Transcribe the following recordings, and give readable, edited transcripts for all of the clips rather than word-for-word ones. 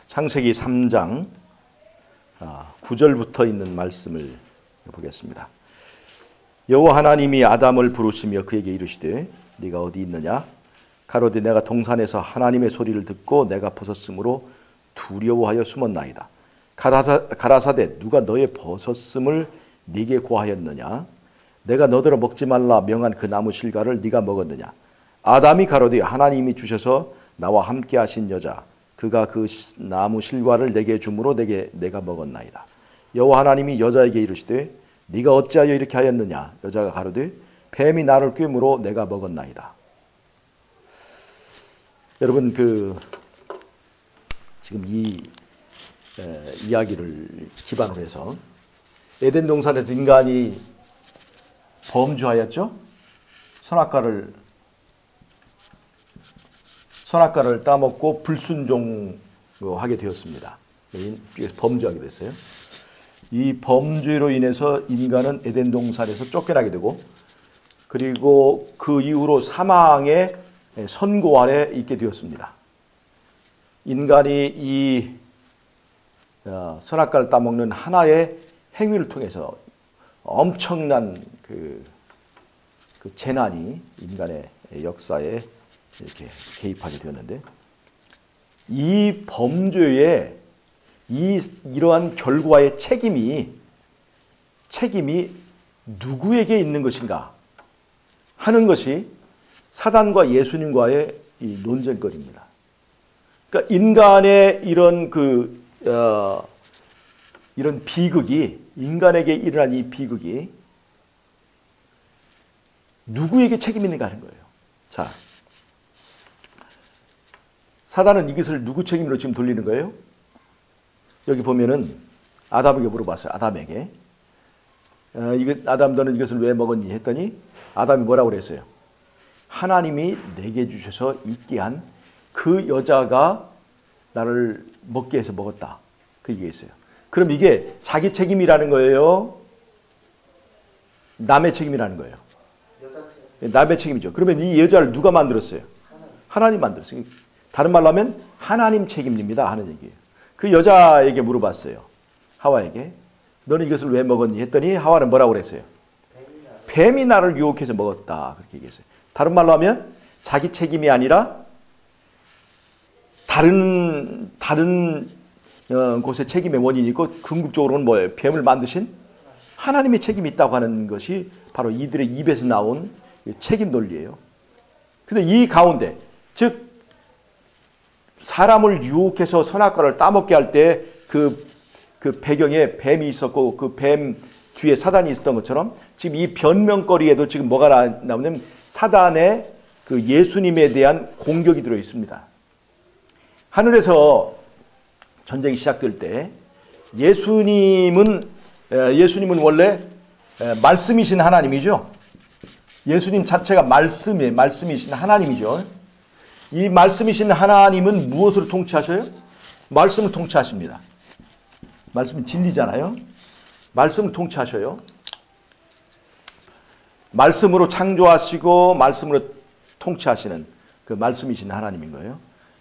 창세기 3장 9절부터 있는 말씀을 보겠습니다. 여호와 하나님이 아담을 부르시며 그에게 이르시되 네가 어디 있느냐? 가로되 내가 동산에서 하나님의 소리를 듣고 내가 벗었으므로 두려워하여 숨었나이다. 가라사대 누가 너의 벗었음을 네게 고하였느냐? 내가 너더러 먹지 말라 명한 그 나무 실과를 네가 먹었느냐? 아담이 가로되 하나님이 주셔서 나와 함께 하신 여자 그가 그 나무 실과를 내게 주므로 내가 먹었나이다. 여호와 하나님이 여자에게 이르시되 네가 어찌하여 이렇게 하였느냐? 여자가 가로되 뱀이 나를 꿰므로 내가 먹었나이다. 여러분 지금 이 이야기를 기반으로 해서 에덴 동산에서 인간이 범죄하였죠. 선악과를 따먹고 불순종하게 되었습니다. 범죄하게 됐어요. 이 범죄로 인해서 인간은 에덴 동산에서 쫓겨나게 되고 그리고 그 이후로 사망의 선고 아래 있게 되었습니다. 인간이 이 선악과를 따먹는 하나의 행위를 통해서 엄청난 그 재난이 인간의 역사에 이렇게 개입하게 되었는데 이 범죄의 이러한 결과의 책임이 누구에게 있는 것인가 하는 것이 사단과 예수님과의 이 논쟁거리입니다. 그러니까 인간의 이런 이런 비극이 인간에게 일어난 이 비극이 누구에게 책임이 있는가 하는 거예요. 자, 사단은 이것을 누구 책임으로 지금 돌리는 거예요? 여기 보면은 아담에게 물어봤어요. 아담에게 아담 너는 이것을 왜 먹었니 했더니 아담이 뭐라고 그랬어요? 하나님이 내게 주셔서 있게 한 그 여자가 나를 먹게 해서 먹었다. 그 얘기했어요. 그럼 이게 자기 책임이라는 거예요? 남의 책임이라는 거예요? 남의 책임이죠. 그러면 이 여자를 누가 만들었어요? 하나님 만들었어요. 다른 말로 하면 하나님 책임입니다 하는 얘기예요. 그 여자에게 물어봤어요. 하와에게 너는 이것을 왜 먹었니 했더니 하와는 뭐라고 그랬어요? 뱀이 나를 유혹해서 먹었다. 그렇게 얘기했어요. 다른 말로 하면 자기 책임이 아니라 다른 곳에 책임의 원인이 있고 궁극적으로는 뭐예요? 뱀을 만드신 하나님의 책임이 있다고 하는 것이 바로 이들의 입에서 나온 책임 논리예요. 그런데 이 가운데 즉 사람을 유혹해서 선악과를 따먹게 할 때 그 배경에 뱀이 있었고 그 뱀 뒤에 사단이 있었던 것처럼 지금 이 변명거리에도 지금 뭐가 나오냐면 사단의 그 예수님에 대한 공격이 들어 있습니다. 하늘에서 전쟁이 시작될 때 예수님은 원래 말씀이신 하나님이죠. 예수님 자체가 말씀이신 하나님이죠. 이 말씀이신 하나님은 무엇으로 통치하셔요? 말씀을 통치하십니다. 말씀은 진리잖아요. 말씀을 통치하셔요. 말씀으로 창조하시고 말씀으로 통치하시는 그 말씀이신 하나님인 거예요.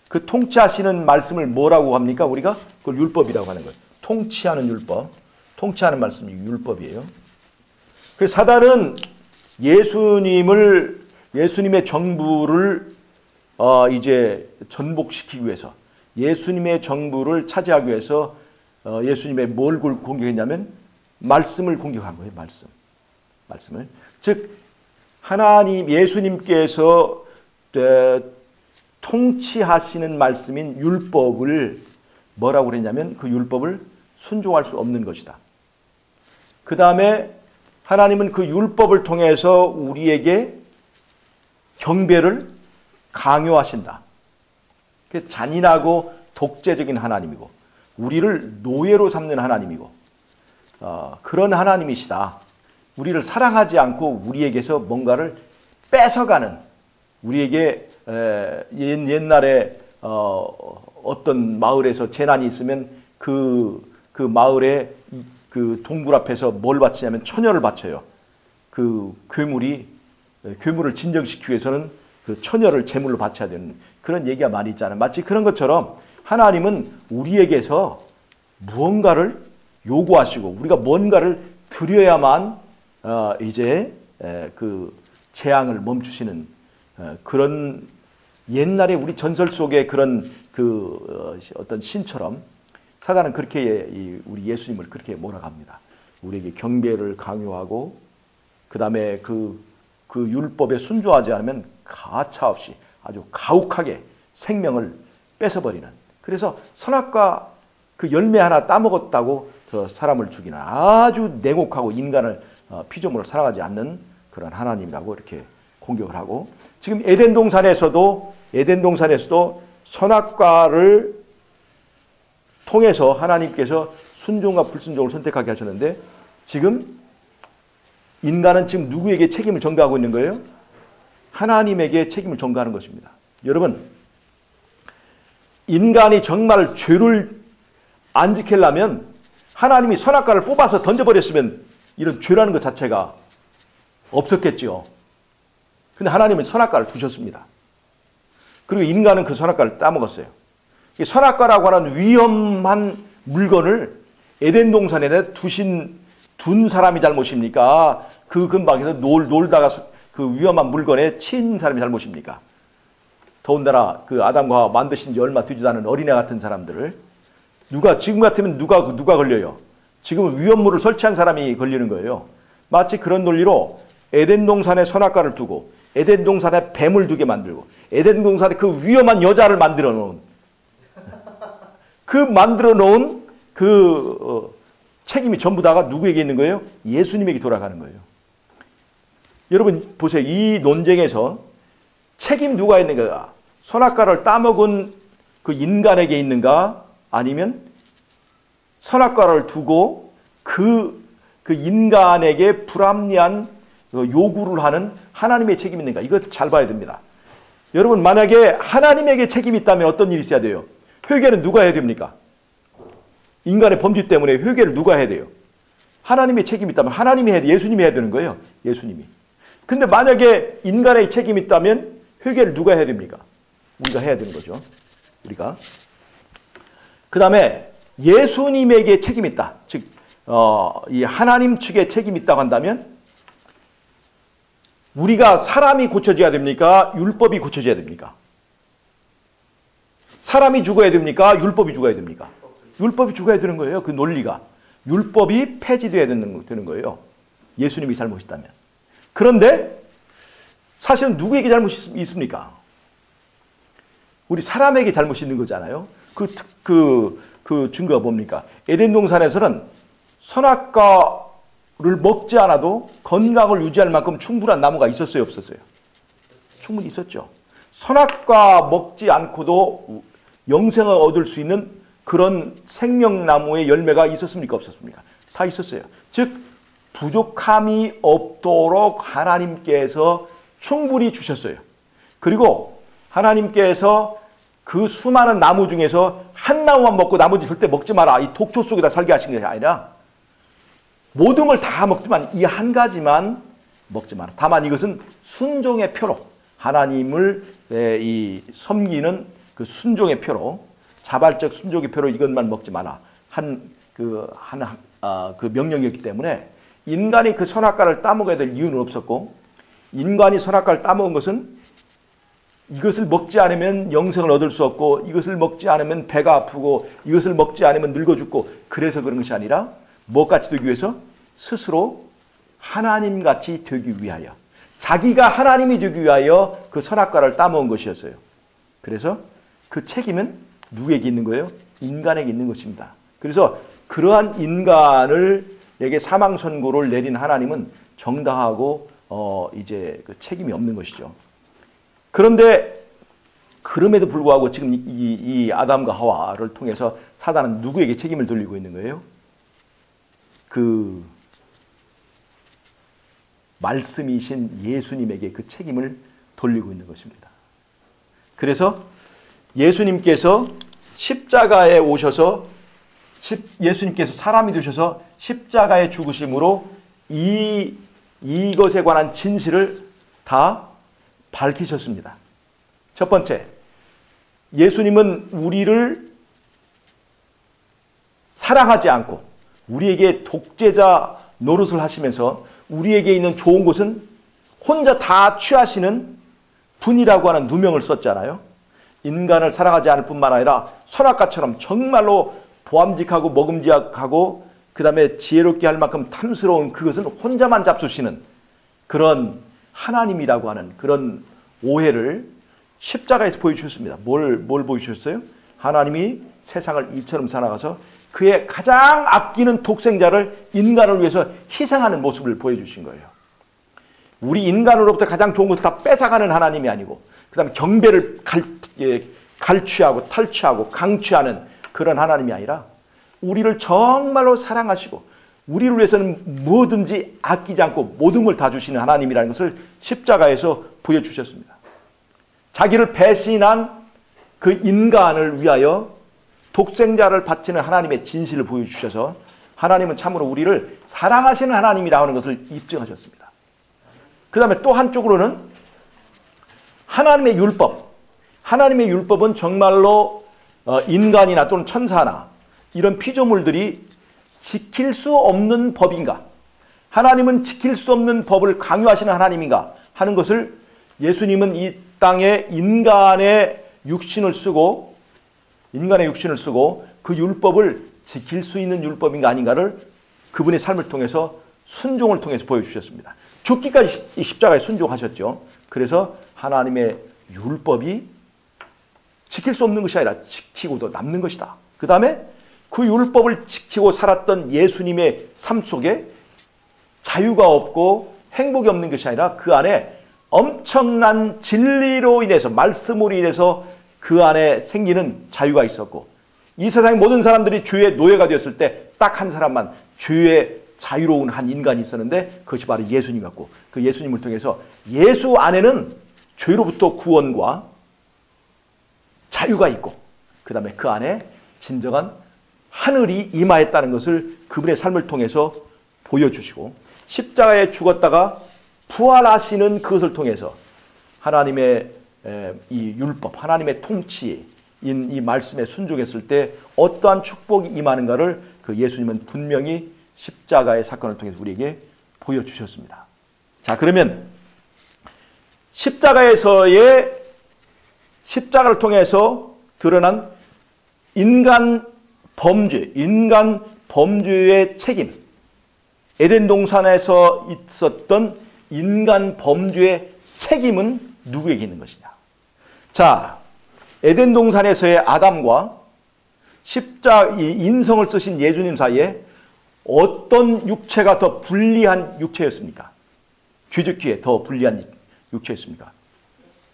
그 통치하시는 말씀을 뭐라고 합니까? 우리가 그걸 율법이라고 하는 거예요. 통치하는 율법. 통치하는 말씀이 율법이에요. 그래서 사단은 예수님의 정부를 이제 전복시키기 위해서 예수님의 정부를 차지하기 위해서 예수님의 뭘 공격했냐면 말씀을 공격한 거예요. 말씀을. 즉 하나님 예수님께서 통치하시는 말씀인 율법을 뭐라고 그랬냐면 그 율법을 순종할 수 없는 것이다. 그 다음에 하나님은 그 율법을 통해서 우리에게 경배를 강요하신다. 잔인하고 독재적인 하나님이고 우리를 노예로 삼는 하나님이고 그런 하나님이시다. 우리를 사랑하지 않고 우리에게서 뭔가를 뺏어가는 우리에게 옛날에 어떤 마을에서 재난이 있으면 그 마을에 그 동굴 앞에서 뭘 바치냐면 처녀를 바쳐요. 그 괴물을 진정시키기 위해서는 그 처녀를 제물로 바쳐야 되는 그런 얘기가 많이 있잖아요. 마치 그런 것처럼 하나님은 우리에게서 무언가를 요구하시고 우리가 뭔가를 드려야만 이제 그 재앙을 멈추시는 그런 옛날에 우리 전설 속의 그런 그 어떤 신처럼 사단은 그렇게 우리 예수님을 그렇게 몰아갑니다. 우리에게 경배를 강요하고 그 다음에 그 율법에 순종하지 않으면 가차없이 아주 가혹하게 생명을 뺏어버리는, 그래서 선악과 그 열매 하나 따먹었다고 저 사람을 죽이는 아주 냉혹하고 인간을 피조물을 사랑하지 않는 그런 하나님이라고 이렇게 공격을 하고, 지금 에덴 동산에서도 선악과를 통해서 하나님께서 순종과 불순종을 선택하게 하셨는데, 지금 인간은 지금 누구에게 책임을 전가하고 있는 거예요? 하나님에게 책임을 전가하는 것입니다. 여러분, 인간이 정말 죄를 안 지키려면 하나님이 선악과를 뽑아서 던져버렸으면 이런 죄라는 것 자체가 없었겠죠. 근데 하나님은 선악과를 두셨습니다. 그리고 인간은 그 선악과를 따먹었어요. 이 선악과라고 하는 위험한 물건을 에덴 동산에 둔 사람이 잘못입니까? 그 근방에서 놀다가 그 위험한 물건에 친 사람이 잘못입니까? 더군다나 그 아담과 하와 만드신 지 얼마 되지도 않은 어린애 같은 사람들을 지금 같으면 누가 걸려요? 지금 위험물을 설치한 사람이 걸리는 거예요. 마치 그런 논리로 에덴 동산에 선악과를 두고 에덴 동산에 뱀을 두게 만들고 에덴 동산에 그 위험한 여자를 만들어 놓은 책임이 전부 다가 누구에게 있는 거예요? 예수님에게 돌아가는 거예요. 여러분 보세요. 이 논쟁에서 책임 누가 있는가? 선악과를 따먹은 그 인간에게 있는가? 아니면 선악과를 두고 그 인간에게 불합리한 요구를 하는 하나님의 책임이 있는가? 이거 잘 봐야 됩니다. 여러분 만약에 하나님에게 책임이 있다면 어떤 일이 있어야 돼요? 회개는 누가 해야 됩니까? 인간의 범죄 때문에 회개를 누가 해야 돼요? 하나님의 책임이 있다면 하나님이 해야 돼. 예수님이 해야 되는 거예요. 예수님이. 근데 만약에 인간의 책임이 있다면 회개를 누가 해야 됩니까? 우리가 해야 되는 거죠. 우리가. 그 다음에 예수님에게 책임이 있다. 즉, 이 하나님 측에 책임이 있다고 한다면 우리가 사람이 고쳐져야 됩니까? 율법이 고쳐져야 됩니까? 사람이 죽어야 됩니까? 율법이 죽어야 됩니까? 율법이 죽어야 되는 거예요. 그 논리가. 율법이 폐지되어야 되는 거예요. 예수님이 잘못이다면. 그런데 사실은 누구에게 잘못이 있습니까? 우리 사람에게 잘못이 있는 거잖아요. 그 증거가 뭡니까? 에덴 동산에서는 선악과를 먹지 않아도 건강을 유지할 만큼 충분한 나무가 있었어요, 없었어요? 충분히 있었죠. 선악과 먹지 않고도 영생을 얻을 수 있는 그런 생명나무의 열매가 있었습니까, 없었습니까? 다 있었어요. 즉 부족함이 없도록 하나님께서 충분히 주셨어요. 그리고 하나님께서 그 수많은 나무 중에서 한 나무만 먹고 나머지 절대 먹지 마라, 이 독초 속에다 살게 하신 게 아니라 모든 걸 다 먹지만 이 한 가지만 먹지 마라. 다만 이것은 순종의 표로, 하나님을 섬기는 그 순종의 표로, 자발적 순종의 표로 이것만 먹지 마라 그 명령이었기 때문에 인간이 그 선악과를 따먹어야 될 이유는 없었고, 인간이 선악과를 따먹은 것은 이것을 먹지 않으면 영생을 얻을 수 없고, 이것을 먹지 않으면 배가 아프고, 이것을 먹지 않으면 늙어 죽고, 그래서 그런 것이 아니라 무엇같이 되기 위해서 스스로 하나님같이 되기 위하여, 자기가 하나님이 되기 위하여 그 선악과를 따먹은 것이었어요. 그래서 그 책임은 누구에게 있는 거예요? 인간에게 있는 것입니다. 그래서 그러한 인간에게 사망 선고를 내린 하나님은 정당하고 이제 그 책임이 없는 것이죠. 그런데 그럼에도 불구하고 지금 이 아담과 하와를 통해서 사단은 누구에게 책임을 돌리고 있는 거예요? 그 말씀이신 예수님에게 그 책임을 돌리고 있는 것입니다. 그래서 예수님께서 십자가에 오셔서 예수님께서 사람이 되셔서 십자가에 죽으심으로 이것에 관한 진실을 다 밝히셨습니다. 첫 번째, 예수님은 우리를 사랑하지 않고 우리에게 독재자 노릇을 하시면서 우리에게 있는 좋은 것은 혼자 다 취하시는 분이라고 하는 누명을 썼잖아요. 인간을 사랑하지 않을 뿐만 아니라 선악과처럼 정말로 보암직하고 먹음직하고 그 다음에 지혜롭게 할 만큼 탐스러운 그것은 혼자만 잡수시는 그런 하나님이라고 하는 그런 오해를 십자가에서 보여주셨습니다. 뭘 보여주셨어요? 하나님이 세상을 이처럼 살아가서 그의 가장 아끼는 독생자를 인간을 위해서 희생하는 모습을 보여주신 거예요. 우리 인간으로부터 가장 좋은 것을 다 뺏어가는 하나님이 아니고 그 다음에 경배를 갈취하고 탈취하고 강취하는 그런 하나님이 아니라 우리를 정말로 사랑하시고 우리를 위해서는 무엇든지 아끼지 않고 모든 걸 다 주시는 하나님이라는 것을 십자가에서 보여주셨습니다. 자기를 배신한 그 인간을 위하여 독생자를 바치는 하나님의 진실을 보여주셔서 하나님은 참으로 우리를 사랑하시는 하나님이라고 하는 것을 입증하셨습니다. 그 다음에 또 한쪽으로는 하나님의 율법. 하나님의 율법은 정말로 인간이나 또는 천사나 이런 피조물들이 지킬 수 없는 법인가? 하나님은 지킬 수 없는 법을 강요하시는 하나님인가? 하는 것을 예수님은 이 땅에 인간의 육신을 쓰고 그 율법을 지킬 수 있는 율법인가 아닌가를 그분의 삶을 통해서 순종을 통해서 보여주셨습니다. 죽기까지 이 십자가에 순종하셨죠. 그래서 하나님의 율법이 지킬 수 없는 것이 아니라 지키고도 남는 것이다. 그 다음에 그 율법을 지키고 살았던 예수님의 삶 속에 자유가 없고 행복이 없는 것이 아니라 그 안에 엄청난 진리로 인해서 말씀으로 인해서 그 안에 생기는 자유가 있었고 이 세상의 모든 사람들이 죄의 노예가 되었을 때 딱 한 사람만 죄의 자유로운 한 인간이 있었는데 그것이 바로 예수님이었고 그 예수님을 통해서 예수 안에는 죄로부터 구원과 자유가 있고 그 다음에 그 안에 진정한 하늘이 임하였다는 것을 그분의 삶을 통해서 보여주시고 십자가에 죽었다가 부활하시는 그것을 통해서 하나님의 이 율법, 하나님의 통치인 이 말씀에 순종했을 때 어떠한 축복이 임하는가를 그 예수님은 분명히 십자가의 사건을 통해서 우리에게 보여주셨습니다. 자, 그러면 십자가를 통해서 드러난 인간 범죄의 책임, 에덴 동산에서 있었던 인간 범죄의 책임은 누구에게 있는 것이냐? 자, 에덴 동산에서의 아담과 인성을 쓰신 예수님 사이에 어떤 육체가 더 불리한 육체였습니까? 죄짓기에 더 불리한 육체였습니까?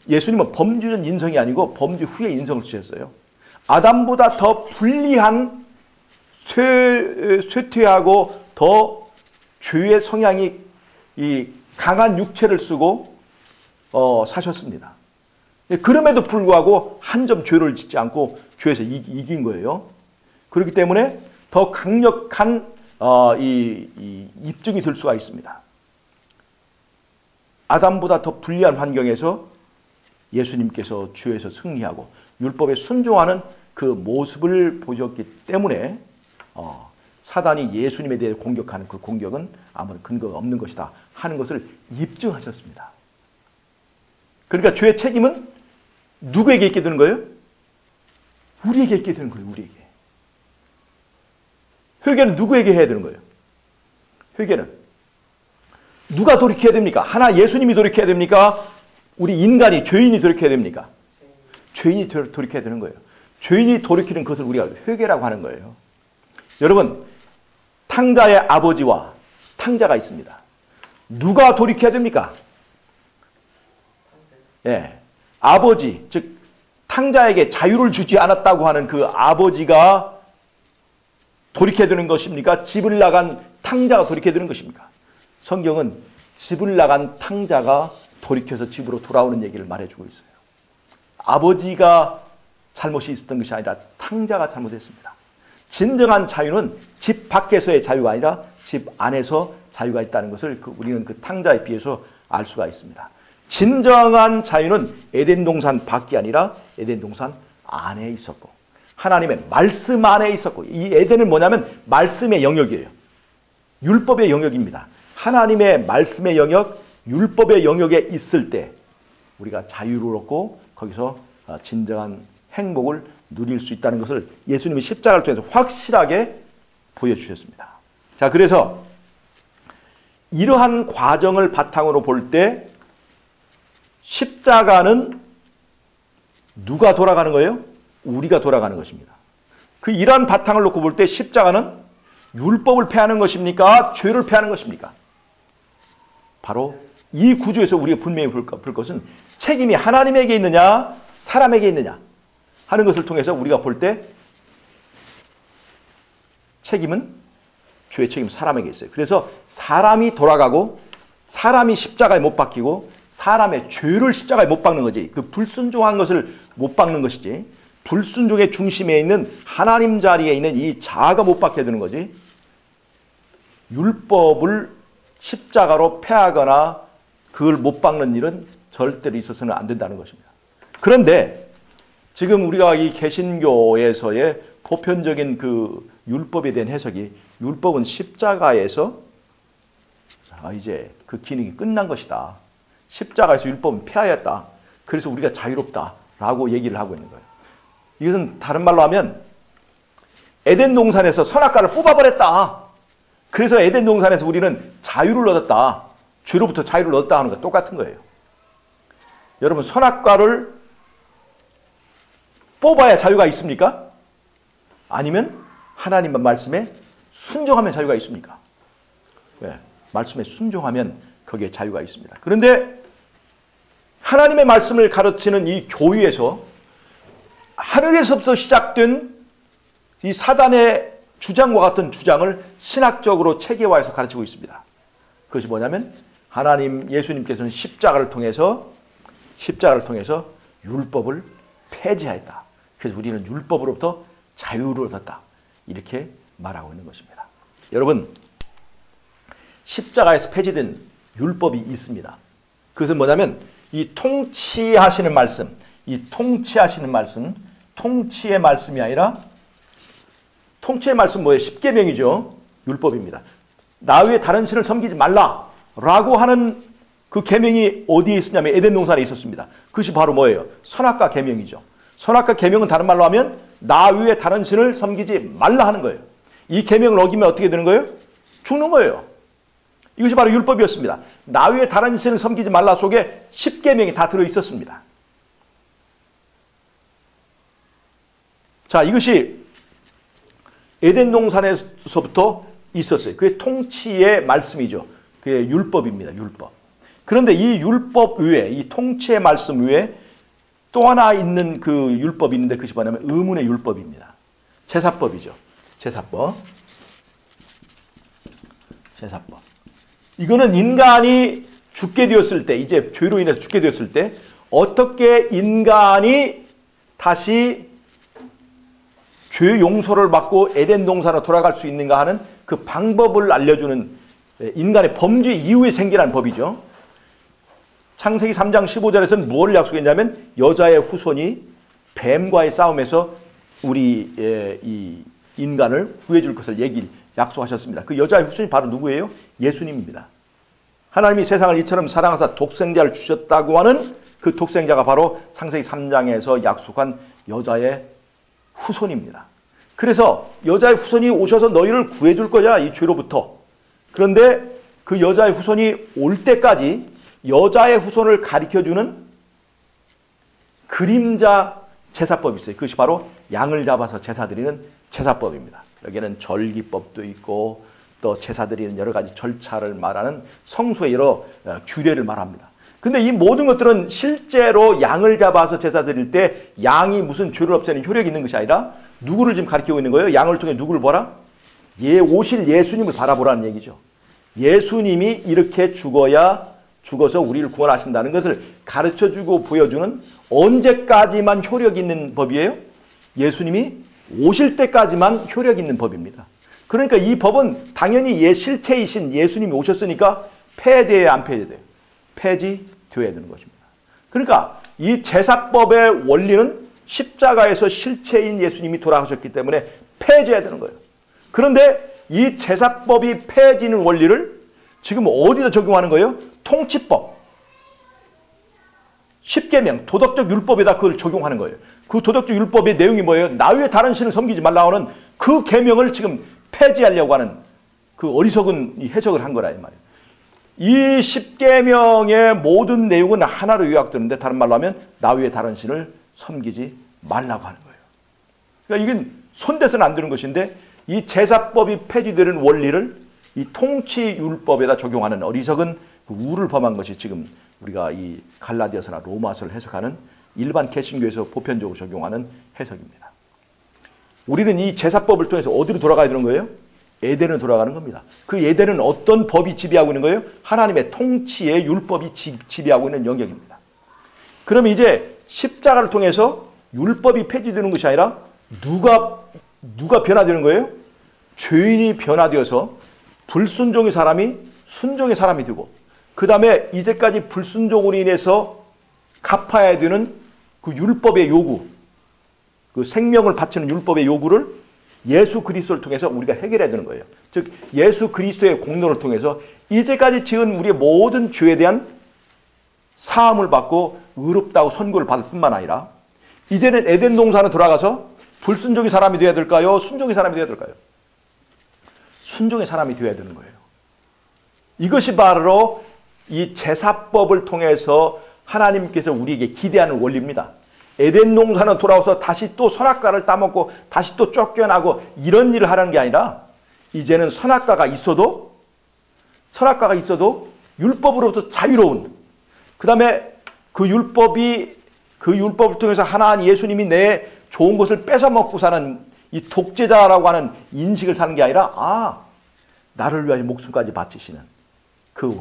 예수님은 범죄 전 인성이 아니고 범죄 후에 인성을 쓰셨어요. 아담보다 더 불리한 쇠퇴하고 더 죄의 성향이 강한 육체를 쓰고 사셨습니다. 그럼에도 불구하고 한 점 죄를 짓지 않고 죄에서 이긴 거예요. 그렇기 때문에 더 강력한 입증이 될 수가 있습니다. 아담보다 더 불리한 환경에서 예수님께서 죄에서 승리하고 율법에 순종하는 그 모습을 보셨기 때문에 사단이 예수님에 대해 공격하는 그 공격은 아무런 근거가 없는 것이다 하는 것을 입증하셨습니다. 그러니까 죄의 책임은 누구에게 있게 되는 거예요? 우리에게 있게 되는 거예요. 우리에게. 회개는 누구에게 해야 되는 거예요? 회개는 누가 돌이켜야 됩니까? 하나 예수님이 돌이켜야 됩니까? 우리 인간이 죄인이 돌이켜야 됩니까? 죄인이 돌이켜야 되는 거예요. 죄인이 돌이키는 것을 우리가 회개라고 하는 거예요. 여러분, 탕자의 아버지와 탕자가 있습니다. 누가 돌이켜야 됩니까? 예, 아버지, 즉 탕자에게 자유를 주지 않았다고 하는 그 아버지가 돌이켜야 되는 것입니까? 집을 나간 탕자가 돌이켜야 되는 것입니까? 성경은 집을 나간 탕자가 돌이켜서 집으로 돌아오는 얘기를 말해주고 있어요. 아버지가 잘못이 있었던 것이 아니라 탕자가 잘못했습니다. 진정한 자유는 집 밖에서의 자유가 아니라 집 안에서 자유가 있다는 것을 우리는 그 탕자에 비해서 알 수가 있습니다. 진정한 자유는 에덴 동산 밖이 아니라 에덴 동산 안에 있었고 하나님의 말씀 안에 있었고, 이 에덴은 뭐냐면 말씀의 영역이에요. 율법의 영역입니다. 하나님의 말씀의 영역, 율법의 영역에 있을 때 우리가 자유를 얻고 거기서 진정한 행복을 누릴 수 있다는 것을 예수님이 십자가를 통해서 확실하게 보여주셨습니다. 자, 그래서 이러한 과정을 바탕으로 볼 때 십자가는 누가 돌아가는 거예요? 우리가 돌아가는 것입니다. 그 이러한 바탕을 놓고 볼 때 십자가는 율법을 폐하는 것입니까? 죄를 폐하는 것입니까? 바로 이 구조에서 우리가 분명히 볼 것은 책임이 하나님에게 있느냐 사람에게 있느냐 하는 것을 통해서 우리가 볼 때 책임은 죄의 책임 사람에게 있어요. 그래서 사람이 돌아가고 사람이 십자가에 못 박히고 사람의 죄를 십자가에 못 박는 거지. 그 불순종한 것을 못 박는 것이지. 불순종의 중심에 있는 하나님 자리에 있는 이 자아가 못 박혀야 되는 거지. 율법을 십자가로 폐하거나 그걸 못 박는 일은 절대로 있어서는 안 된다는 것입니다. 그런데 지금 우리가 이 개신교에서의 보편적인 그 율법에 대한 해석이 율법은 십자가에서 이제 그 기능이 끝난 것이다. 십자가에서 율법은 폐하였다. 그래서 우리가 자유롭다라고 얘기를 하고 있는 거예요. 이것은 다른 말로 하면 에덴 동산에서 선악과를 뽑아버렸다. 그래서 에덴 동산에서 우리는 자유를 얻었다. 죄로부터 자유를 얻었다 하는 거 똑같은 거예요. 여러분, 선악과를 뽑아야 자유가 있습니까? 아니면 하나님의 말씀에 순종하면 자유가 있습니까? 네, 말씀에 순종하면 거기에 자유가 있습니다. 그런데 하나님의 말씀을 가르치는 이 교회에서 하늘에서부터 시작된 이 사단의 주장과 같은 주장을 신학적으로 체계화해서 가르치고 있습니다. 그것이 뭐냐면 하나님 예수님께서는 십자가를 통해서 율법을 폐지하였다. 그래서 우리는 율법으로부터 자유를 얻었다. 이렇게 말하고 있는 것입니다. 여러분, 십자가에서 폐지된 율법이 있습니다. 그것은 뭐냐면 이 통치하시는 말씀, 통치의 말씀이 아니라 통치의 말씀 뭐예요? 십계명이죠. 율법입니다. 나 외에 다른 신을 섬기지 말라라고 하는 그 계명이 어디에 있었냐면 에덴 동산에 있었습니다. 그것이 바로 뭐예요? 선악과 계명이죠. 선악과 계명은 다른 말로 하면 나 외에 다른 신을 섬기지 말라 하는 거예요. 이 계명을 어기면 어떻게 되는 거예요? 죽는 거예요. 이것이 바로 율법이었습니다. 나 외에 다른 신을 섬기지 말라 속에 십계명이 다 들어있었습니다. 자, 이것이 에덴 동산에서부터 있었어요. 그게 통치의 말씀이죠. 그게 율법입니다. 율법. 그런데 이 율법 외에, 이 통치의 말씀 외에 또 하나 있는 그 율법이 있는데 그것이 뭐냐면 의문의 율법입니다. 제사법이죠. 제사법. 이거는 인간이 죽게 되었을 때, 이제 죄로 인해서 죽게 되었을 때 어떻게 인간이 다시 죄 용서를 받고 에덴 동산으로 돌아갈 수 있는가 하는 그 방법을 알려주는 인간의 범죄 이후에 생겨난 법이죠. 창세기 3장 15절에서는 무엇을 약속했냐면 여자의 후손이 뱀과의 싸움에서 우리 이 인간을 구해줄 것을 약속하셨습니다. 그 여자의 후손이 바로 누구예요? 예수님입니다. 하나님이 세상을 이처럼 사랑하사 독생자를 주셨다고 하는 그 독생자가 바로 창세기 3장에서 약속한 여자의 후손입니다. 그래서 여자의 후손이 오셔서 너희를 구해줄 거야, 이 죄로부터. 그런데 그 여자의 후손이 올 때까지 여자의 후손을 가리켜주는 그림자 제사법이 있어요. 그것이 바로 양을 잡아서 제사 드리는 제사법입니다. 여기에는 절기법도 있고 또 제사 드리는 여러 가지 절차를 말하는 성소의 여러 규례를 말합니다. 근데 이 모든 것들은 실제로 양을 잡아서 제사 드릴 때 양이 무슨 죄를 없애는 효력이 있는 것이 아니라 누구를 지금 가리키고 있는 거예요? 양을 통해 누구를 보라? 오실 예수님을 바라보라는 얘기죠. 예수님이 이렇게 죽어서 우리를 구원하신다는 것을 가르쳐주고 보여주는 언제까지만 효력이 있는 법이에요? 예수님이 오실 때까지만 효력이 있는 법입니다. 그러니까 이 법은 당연히 실체이신 예수님이 오셨으니까 폐해돼야 안 폐해돼요? 폐지되어야 되는 것입니다. 그러니까 이 제사법의 원리는 십자가에서 실체인 예수님이 돌아가셨기 때문에 폐지해야 되는 거예요. 그런데 이 제사법이 폐지는 원리를 지금 어디다 적용하는 거예요? 통치법, 십계명, 도덕적 율법에다 그걸 적용하는 거예요. 그 도덕적 율법의 내용이 뭐예요? 나 외에 다른 신을 섬기지 말라고 하는 그 계명을 지금 폐지하려고 하는 그 어리석은 해석을 한 거라 이 말이에요. 이 십계명의 모든 내용은 하나로 요약되는데 다른 말로 하면 나 외에 다른 신을 섬기지 말라고 하는 거예요. 그러니까 이건 손대서는 안 되는 것인데 이 제사법이 폐지되는 원리를 이 통치율법에다 적용하는 어리석은 우를 범한 것이 지금 우리가 이 갈라디아서나 로마서를 해석하는 일반 개신교에서 보편적으로 적용하는 해석입니다. 우리는 이 제사법을 통해서 어디로 돌아가야 되는 거예요? 에덴으로 돌아가는 겁니다. 그 에덴은 어떤 법이 지배하고 있는 거예요? 하나님의 통치의 율법이 지배하고 있는 영역입니다. 그럼 이제 십자가를 통해서 율법이 폐지되는 것이 아니라 누가 변화되는 거예요? 죄인이 변화되어서 불순종의 사람이 순종의 사람이 되고 그 다음에 이제까지 불순종으로 인해서 갚아야 되는 그 율법의 요구, 그 생명을 바치는 율법의 요구를 예수 그리스도를 통해서 우리가 해결해야 되는 거예요. 즉 예수 그리스도의 공로를 통해서 이제까지 지은 우리의 모든 죄에 대한 사함을 받고 의롭다고 선고를 받을 뿐만 아니라 이제는 에덴 동산으로 돌아가서 불순종의 사람이 되어야 될까요? 순종의 사람이 되어야 될까요? 순종의 사람이 되어야 되는 거예요. 이것이 바로 이 제사법을 통해서 하나님께서 우리에게 기대하는 원리입니다. 에덴 동산으로 돌아와서 다시 또 선악과를 따먹고 다시 또 쫓겨나고 이런 일을 하는 게 아니라 이제는 선악과가 있어도 율법으로부터 자유로운 그 다음에 그 율법을 통해서 하나님 예수님이 내 좋은 것을 뺏어먹고 사는 이 독재자라고 하는 인식을 사는 게 아니라 나를 위하여 목숨까지 바치시는 그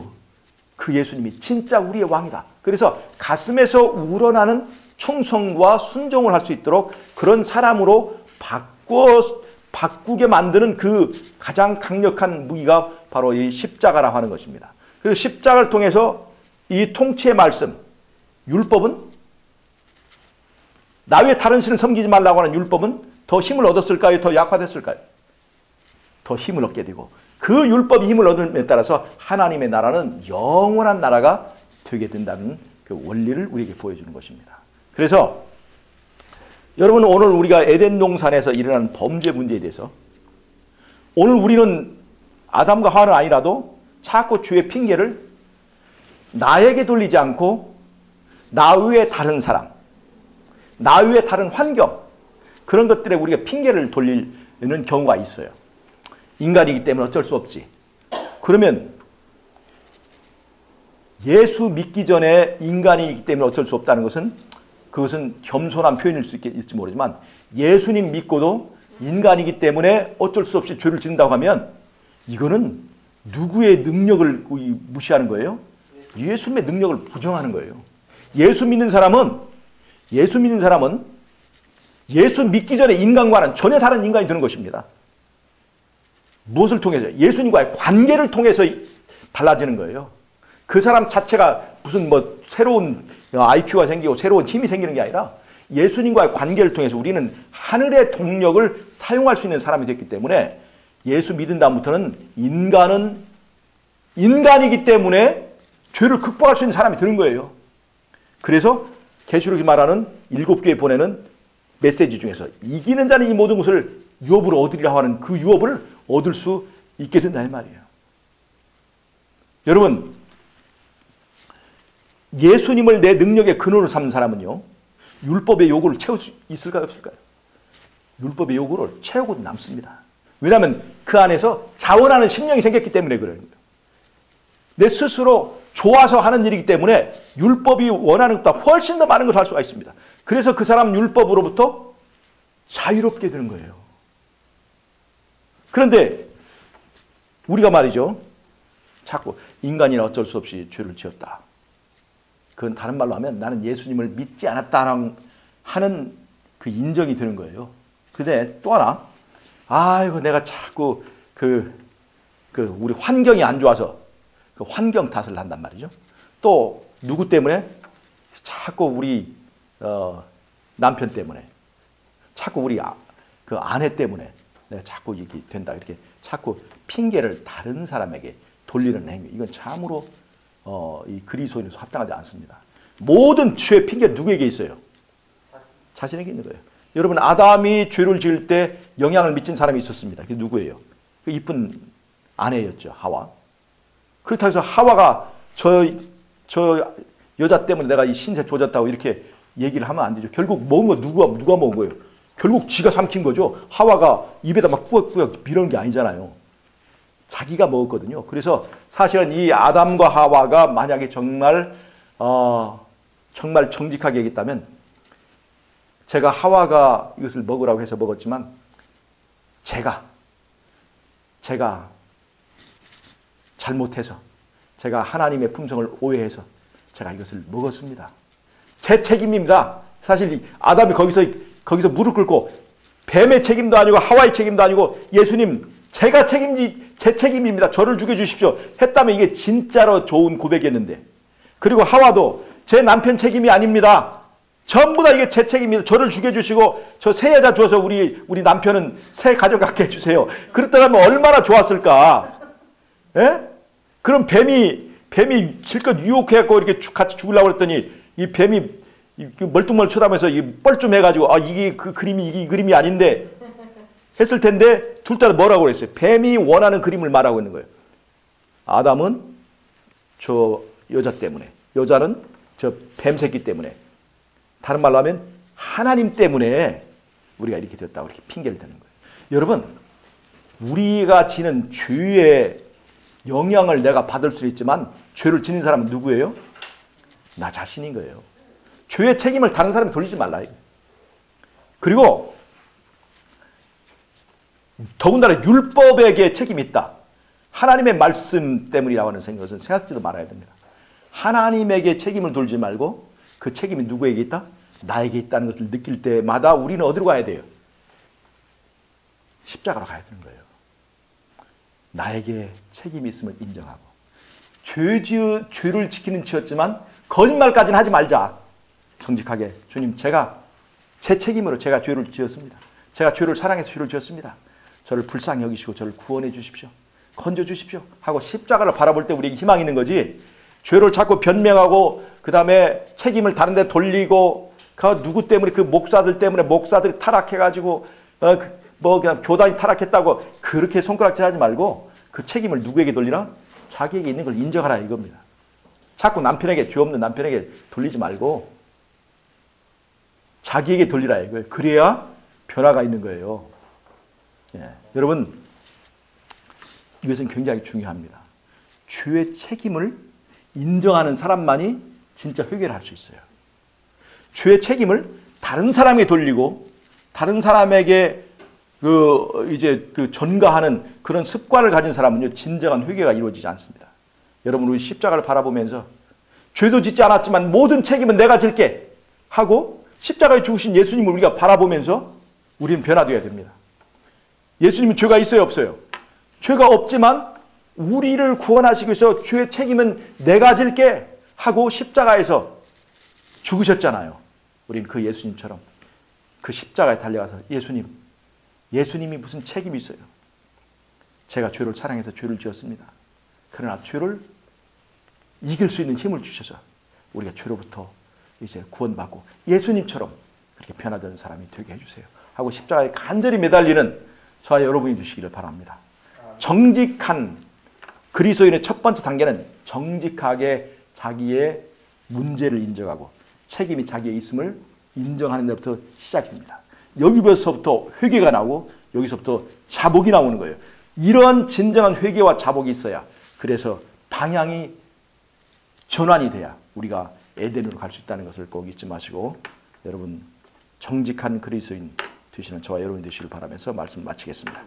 예수님이 진짜 우리의 왕이다. 그래서 가슴에서 우러나는 충성과 순종을 할 수 있도록 그런 사람으로 바꾸게 만드는 그 가장 강력한 무기가 바로 이 십자가라고 하는 것입니다. 그래서 십자가를 통해서 이 통치의 말씀, 율법은 나 외에 다른 신을 섬기지 말라고 하는 율법은 더 힘을 얻었을까요? 더 약화됐을까요? 더 힘을 얻게 되고 그 율법이 힘을 얻음에 따라서 하나님의 나라는 영원한 나라가 되게 된다는 그 원리를 우리에게 보여주는 것입니다. 그래서 여러분 오늘 우리가 에덴 동산에서 일어난 범죄 문제에 대해서 오늘 우리는 아담과 하와는 아니라도 자꾸 죄의 핑계를 나에게 돌리지 않고 나 외에 다른 사람, 나 외에 다른 환경 그런 것들에 우리가 핑계를 돌리는 경우가 있어요. 인간이기 때문에 어쩔 수 없지. 그러면 예수 믿기 전에 인간이기 때문에 어쩔 수 없다는 것은 그것은 겸손한 표현일 수 있을지 모르지만 예수님 믿고도 인간이기 때문에 어쩔 수 없이 죄를 짓는다고 하면 이거는 누구의 능력을 무시하는 거예요? 예수님의 능력을 부정하는 거예요. 예수 믿는 사람은 예수 믿기 전에 인간과는 전혀 다른 인간이 되는 것입니다. 무엇을 통해서? 예수님과의 관계를 통해서 달라지는 거예요. 그 사람 자체가 무슨 새로운 IQ가 생기고 새로운 힘이 생기는 게 아니라 예수님과의 관계를 통해서 우리는 하늘의 동력을 사용할 수 있는 사람이 됐기 때문에 예수 믿은 다음부터는 인간이기 때문에 죄를 극복할 수 있는 사람이 되는 거예요. 그래서 계시록이 말하는 7교회 보내는 메시지 중에서 이기는 자는 이 모든 것을 유업으로 얻으리라 하는 그 유업을 얻을 수 있게 된다 이 말이에요. 여러분 예수님을 내 능력의 근원으로 삼는 사람은요 율법의 요구를 채울 수 있을까요 없을까요? 율법의 요구를 채우고 남습니다. 왜냐하면 그 안에서 자원하는 심령이 생겼기 때문에 그래요. 내 스스로 좋아서 하는 일이기 때문에 율법이 원하는 것보다 훨씬 더 많은 걸 할 수가 있습니다. 그래서 그 사람 율법으로부터 자유롭게 되는 거예요. 그런데 우리가 말이죠. 자꾸 인간이나 어쩔 수 없이 죄를 지었다. 그건 다른 말로 하면 나는 예수님을 믿지 않았다는 하는 그 인정이 되는 거예요. 근데 또 하나, 아이고 내가 자꾸 우리 환경이 안 좋아서 그 환경 탓을 한단 말이죠. 또 누구 때문에 자꾸 우리 남편 때문에, 자꾸 우리 그 아내 때문에 내가 자꾸 이게 된다, 이렇게 자꾸 핑계를 다른 사람에게 돌리는 행위, 이건 참으로 이 그리스도인에서 합당하지 않습니다. 모든 죄의 핑계는 누구에게 있어요? 자신에게 있는 거예요. 여러분, 아담이 죄를 지을 때 영향을 미친 사람이 있었습니다. 그게 누구예요? 그 이쁜 아내였죠, 하와. 그렇다고 해서 하와가 저 여자 때문에 내가 이 신세 조졌다고 이렇게 얘기를 하면 안 되죠. 결국 먹은 거 누가 먹은 거예요? 결국 지가 삼킨 거죠. 하와가 입에다 막 꾸역꾸역 밀어넣은 게 아니잖아요. 자기가 먹었거든요. 그래서 사실은 이 아담과 하와가 만약에 정말 정직하게 얘기했다면, 제가 하와가 이것을 먹으라고 해서 먹었지만 제가 잘못해서, 제가 하나님의 품성을 오해해서 제가 이것을 먹었습니다. 제 책임입니다. 사실 아담이 거기서 무릎 꿇고, 뱀의 책임도 아니고 하와의 책임도 아니고, 예수님 제 책임입니다. 저를 죽여주십시오 했다면 이게 진짜로 좋은 고백이었는데, 그리고 하와도 제 남편 책임이 아닙니다. 전부 다 이게 제 책임입니다. 저를 죽여주시고 저 새 여자 주어서 우리 남편은 새 가져가게 해주세요. 그랬더라면 얼마나 좋았을까. 예? 그럼 뱀이 실컷 유혹해갖고 이렇게 같이 죽으려고 그랬더니 이 뱀이 멀뚱멀 쳐다보면서 뻘쭘 해가지고 이게 그 그림이 이 그림이 아닌데 했을 텐데, 둘 다 뭐라고 그랬어요? 뱀이 원하는 그림을 말하고 있는 거예요. 아담은 저 여자 때문에, 여자는 저 뱀 새끼 때문에, 다른 말로 하면 하나님 때문에 우리가 이렇게 됐다고 이렇게 핑계를 대는 거예요. 여러분, 우리가 지는 죄의 영향을 내가 받을 수 있지만 죄를 지는 사람은 누구예요? 나 자신인 거예요. 죄의 책임을 다른 사람에 돌리지 말라. 그리고 더군다나 율법에게 책임이 있다. 하나님의 말씀 때문이라고 하는 것은 생각지도 말아야 됩니다. 하나님에게 책임을 돌지 말고 그 책임이 누구에게 있다? 나에게 있다는 것을 느낄 때마다 우리는 어디로 가야 돼요? 십자가로 가야 되는 거예요. 나에게 책임이 있음을 인정하고, 죄를 지키는 지었지만 거짓말까지는 하지 말자. 정직하게, 주님, 제 책임으로 제가 죄를 지었습니다. 제가 죄를 사랑해서 죄를 지었습니다. 저를 불쌍히 여기시고 저를 구원해 주십시오. 건져 주십시오. 하고 십자가를 바라볼 때 우리에게 희망이 있는 거지, 죄를 자꾸 변명하고 그 다음에 책임을 다른 데 돌리고, 누구 때문에, 그 목사들 때문에 목사들이 타락해가지고 그냥 교단이 타락했다고 그렇게 손가락질하지 말고 그 책임을 누구에게 돌리나? 자기에게 있는 걸 인정하라 이겁니다. 자꾸 남편에게, 죄 없는 남편에게 돌리지 말고 자기에게 돌리라 이거예요. 그래야 변화가 있는 거예요. 예. 여러분, 이것은 굉장히 중요합니다. 죄의 책임을 인정하는 사람만이 진짜 회개를 할 수 있어요. 죄의 책임을 다른 사람에게 돌리고 다른 사람에게 전가하는 그런 습관을 가진 사람은요, 진정한 회개가 이루어지지 않습니다. 여러분, 우리 십자가를 바라보면서 죄도 짓지 않았지만 모든 책임은 내가 질게 하고 십자가에 죽으신 예수님을 우리가 바라보면서 우리는 변화되어야 됩니다. 예수님은 죄가 있어요, 없어요? 죄가 없지만 우리를 구원하시기 위해서 죄의 책임은 내가 질게 하고 십자가에서 죽으셨잖아요. 우리는 그 예수님처럼 그 십자가에 달려가서 예수님이 무슨 책임이 있어요? 제가 죄를 사랑해서 죄를 지었습니다. 그러나 죄를 이길 수 있는 힘을 주셔서 우리가 죄로부터 이제 구원받고 예수님처럼 그렇게 변화되는 사람이 되게 해주세요 하고 십자가에 간절히 매달리는 저와 여러분이 되시기를 바랍니다. 정직한 그리스도인의 첫 번째 단계는 정직하게 자기의 문제를 인정하고 책임이 자기의 있음을 인정하는 데부터 시작입니다. 여기서부터 회개가 나오고 여기서부터 자복이 나오는 거예요. 이런 진정한 회개와 자복이 있어야, 그래서 방향이 전환이 돼야 우리가 에덴으로 갈 수 있다는 것을 꼭 잊지 마시고, 여러분 정직한 그리스도인 되시는 저와 여러분이 되시길 바라면서 말씀 마치겠습니다.